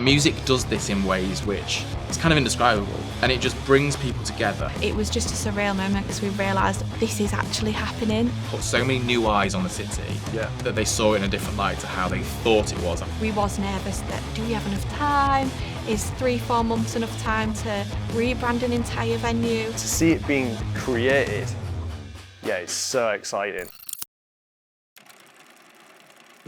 Music does this in ways which it's kind of indescribable, and it just brings people together. It was just a surreal moment because we realised this is actually happening. Put so many new eyes on the city that they saw it in a different light to how they thought it was. We was nervous that, do we have enough time? Is 3-4 months enough time to rebrand an entire venue? To see it being created, yeah, it's so exciting.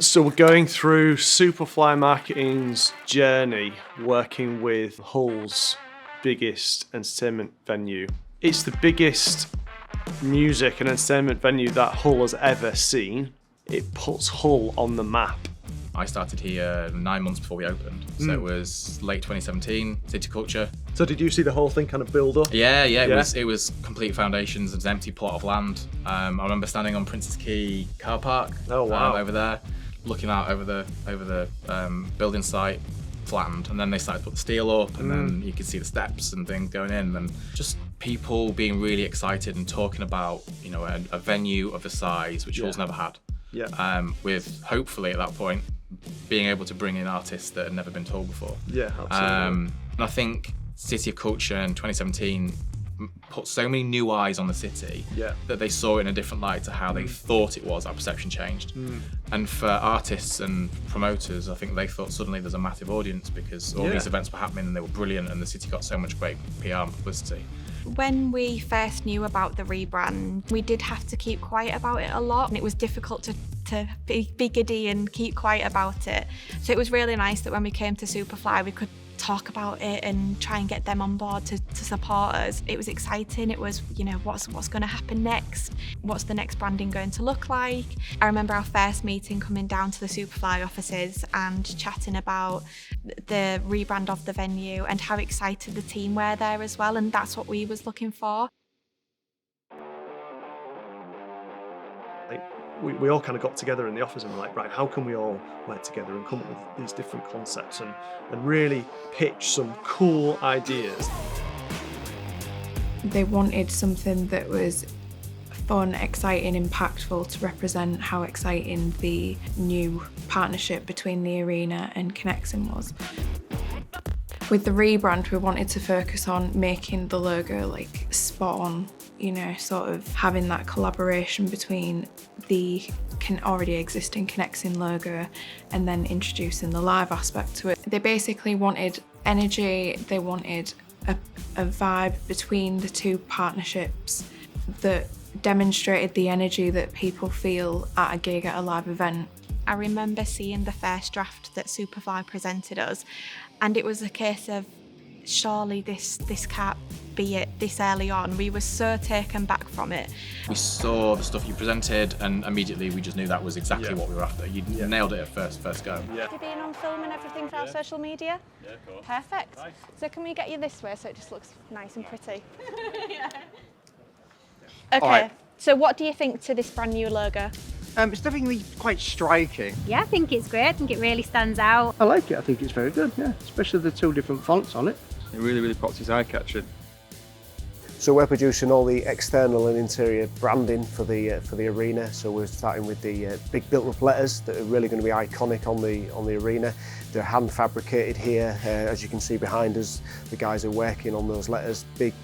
So we're going through Superfly Marketing's journey working with Hull's biggest entertainment venue. It's the biggest music and entertainment venue that Hull has ever seen. It puts Hull on the map. I started here 9 months before we opened, so it was late 2017, City Culture. So did you see the whole thing kind of build up? Yeah, it was complete foundations. It was an empty plot of land. I remember standing on Prince's Quay car park over there, looking out over the building site, flattened, and then they started to put the steel up, and then you could see the steps and things going in, and just people being really excited and talking about, you know, a venue of the size which Hull's never had. With hopefully at that point being able to bring in artists that had never been told before. Yeah, absolutely. And I think City of Culture in 2017 put so many new eyes on the city that they saw it in a different light to how they thought it was. Our perception changed. And for artists and promoters, I think they thought suddenly there's a massive audience because all these events were happening and they were brilliant, and the city got so much great PR and publicity. When we first knew about the rebrand, we did have to keep quiet about it a lot, and it was difficult to be giddy and keep quiet about it. So it was really nice that when we came to Superfly, we could talk about it and try and get them on board to support us. It was exciting. It was, you know, what's going to happen next? What's the next branding going to look like? I remember our first meeting coming down to the Superfly offices and chatting about the rebrand of the venue and how excited the team were there as well, and that's what we was looking for. We all kind of got together in the office and were like, right, how can we all work together and come up with these different concepts and really pitch some cool ideas. They wanted something that was fun, exciting, impactful to represent how exciting the new partnership between the arena and Connexin was. With the rebrand, we wanted to focus on making the logo like spot on, you know, sort of having that collaboration between the already existing Connexin logo and then introducing the live aspect to it. They basically wanted energy, they wanted a vibe between the two partnerships that demonstrated the energy that people feel at a gig, at a live event. I remember seeing the first draft that Superfly presented us, and it was a case of, surely this can't be it this early on. We were so taken back from it. We saw the stuff you presented and immediately we just knew that was exactly what we were after. You nailed it at first go. You being on film and everything for our social media? Yeah, of course. Perfect. Nice. So can we get you this way so it just looks nice and pretty? Yeah. Okay, Alright. So what do you think to this brand new logo? It's definitely quite striking. Yeah, I think it's great. I think it really stands out. I like it. I think it's very good, yeah. Especially the two different fonts on it. It really pops its eye-catching. So we're producing all the external and interior branding for the arena. So we're starting with the big built-up letters that are really going to be iconic on the arena. They're hand fabricated here, as you can see behind us. The guys are working on those letters, big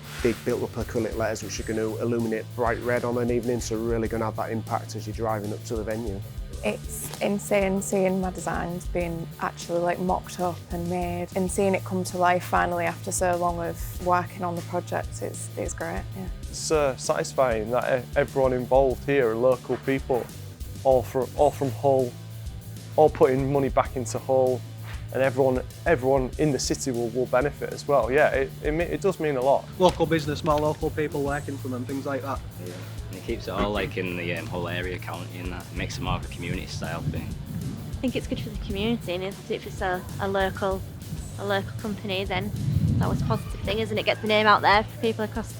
built-up acrylic letters, which are going to illuminate bright red on an evening. So we're really going to have that impact as you're driving up to the venue. It's insane seeing my designs being actually like mocked up and made, and seeing it come to life finally after so long of working on the project. It's great, yeah. It's satisfying that everyone involved here are local people, all from Hull, all putting money back into Hull, and everyone in the city will benefit as well. Yeah, it does mean a lot. Local business, more local people working for them, things like that. Yeah. And it keeps it all like in the whole area county, and that makes it more of a community style thing. I think it's good for the community, and if it's a local company, then that was a positive thing, isn't it? Gets the name out there for people across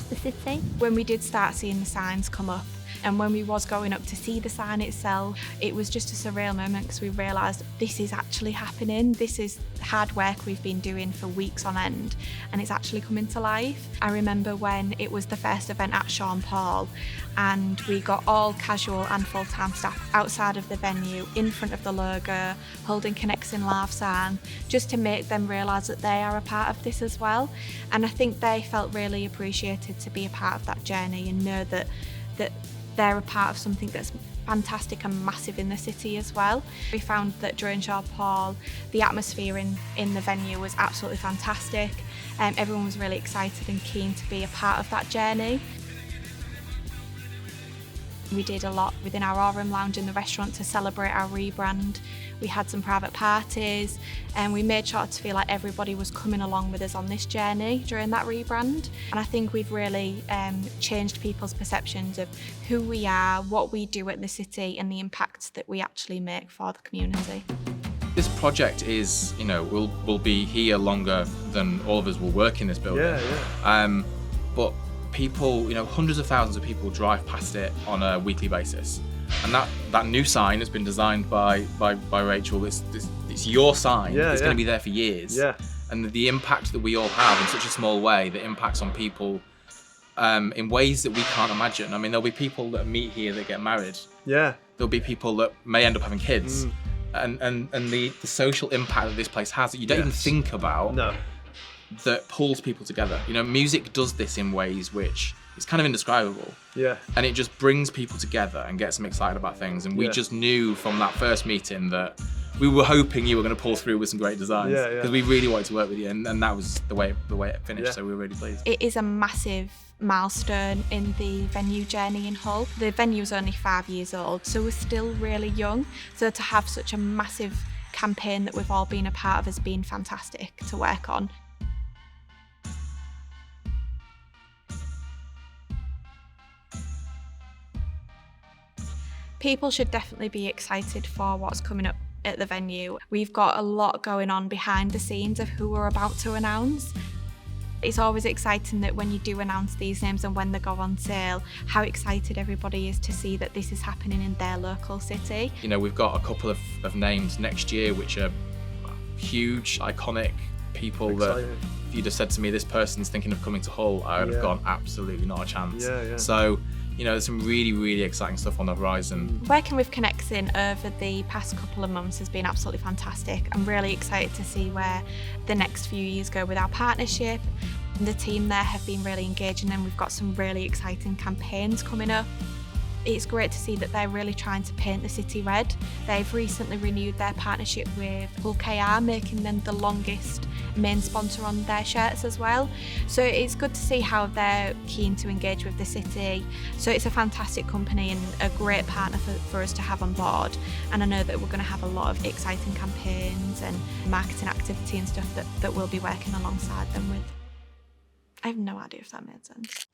the city. When we did start seeing the signs come up, And when we was going up to see the sign itself, it was just a surreal moment because we realised this is actually happening. This is hard work we've been doing for weeks on end, and it's actually coming to life. I remember when it was the first event at Sean Paul, and we got all casual and full-time staff outside of the venue, in front of the logo, holding Connexin live sign, just to make them realise that they are a part of this as well. And I think they felt really appreciated to be a part of that journey and know that they're a part of something that's fantastic and massive in the city as well. We found that during Sean Paul, the atmosphere in the venue was absolutely fantastic. Everyone was really excited and keen to be a part of that journey. We did a lot within our Aurum Lounge in the restaurant to celebrate our rebrand. We had some private parties, and we made sure to feel like everybody was coming along with us on this journey during that rebrand. And I think we've really changed people's perceptions of who we are, what we do at the city, and the impact that we actually make for the community. This project is, will be here longer than all of us will work in this building. But people, hundreds of thousands of people drive past it on a weekly basis. And that new sign has been designed by Rachel. It's your sign. It's going to be there for years. Yeah. And the impact that we all have in such a small way, that impacts on people in ways that we can't imagine. I mean, there'll be people that meet here that get married. Yeah. There'll be people that may end up having kids. And the social impact that this place has that you don't even think about. No. That pulls people together. Music does this in ways which is kind of indescribable. Yeah. And it just brings people together and gets them excited about things. And we just knew from that first meeting that we were hoping you were going to pull through with some great designs. Because we really wanted to work with you, and that was the way it finished. So we were really pleased. It is a massive milestone in the venue journey in Hull. The venue is only 5 years old, so we're still really young. So to have such a massive campaign that we've all been a part of has been fantastic to work on. People should definitely be excited for what's coming up at the venue. We've got a lot going on behind the scenes of who we're about to announce. It's always exciting that when you do announce these names and when they go on sale, how excited everybody is to see that this is happening in their local city. We've got a couple of names next year which are huge, iconic people that if you'd have said to me this person's thinking of coming to Hull, I would have gone absolutely not a chance. So there's some really, really exciting stuff on the horizon. Working with Connexin over the past couple of months has been absolutely fantastic. I'm really excited to see where the next few years go with our partnership. The team there have been really engaging, and we've got some really exciting campaigns coming up. It's great to see that they're really trying to paint the city red. They've recently renewed their partnership with Hull KR, making them the longest main sponsor on their shirts as well. So it's good to see how they're keen to engage with the city. So it's a fantastic company and a great partner for us to have on board. And I know that we're going to have a lot of exciting campaigns and marketing activity and stuff that we'll be working alongside them with. I have no idea if that made sense.